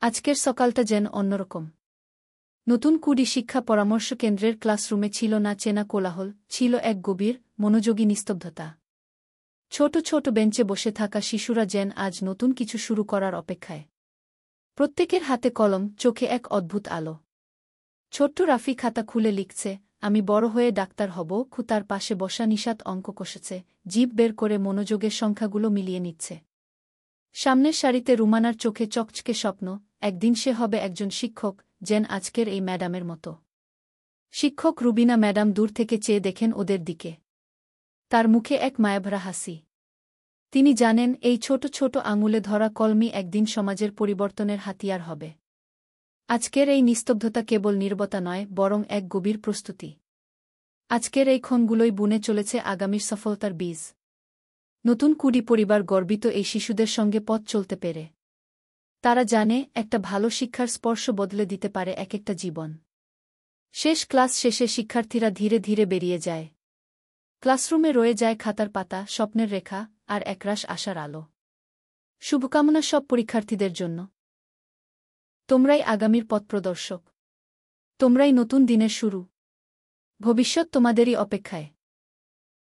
আজকের সকালটা যেন অন্যরকম। নতুন কুডি শিক্ষা পরামর্শ কেন্দ্রের ক্লাসরুমে ছিল না চেনা কোলাহল, ছিল এক গভীর, মনোযোগী নিস্তব্ধতা। ছোট ছোট বেঞ্চে বসে থাকা শিশুরা যেন আজ নতুন কিছু শুরু করার অপেক্ষায়। প্রত্যেকের হাতে কলম, চোখে এক অদ্ভুত আলো। ছোট্ট রাফি খাতা খুলে লিখছে, আমি বড় হয়ে ডাক্তার হব। তার পাশে বসা নিশাত অঙ্ক কষেছে, জিভ বের করে মনোযোগের সংখ্যাগুলো মিলিয়ে নিচ্ছে। সামনের সারিতে রুমানার চোখে চকচকে স্বপ্ন, একদিন সে হবে একজন শিক্ষক, যেন আজকের এই ম্যাডামের মতো। শিক্ষক রুবিনা ম্যাডাম দূর থেকে চেয়ে দেখেন ওদের দিকে। তার মুখে এক মায়াভরা হাসি। তিনি জানেন এই ছোট ছোট আঙুলে ধরা কলমই একদিন সমাজের পরিবর্তনের হাতিয়ার হবে। আজকের এই নিস্তব্ধতা কেবল নীরবতা নয়, বরং এক গভীর প্রস্তুতি। আজকের এই ক্ষণগুলোই বুনে চলেছে আগামীর সফলতার বীজ। নতুন কুডি পরিবার গর্বিত এই শিশুদের সঙ্গে পথ চলতে পেরে। তারা জানে একটা ভালো শিক্ষার স্পর্শ বদলে দিতে পারে এক একটা জীবন। শেষ ক্লাস শেষে শিক্ষার্থীরা ধীরে ধীরে বেরিয়ে যায়। ক্লাসরুমে রয়ে যায় খাতার পাতা, স্বপ্নের রেখা আর একরাশ আশার আলো। শুভকামনা সব পরীক্ষার্থীদের জন্য। তোমরাই আগামীর পথপ্রদর্শক। তোমরাই নতুন দিনের শুরু। ভবিষ্যৎ তোমাদেরই অপেক্ষায়।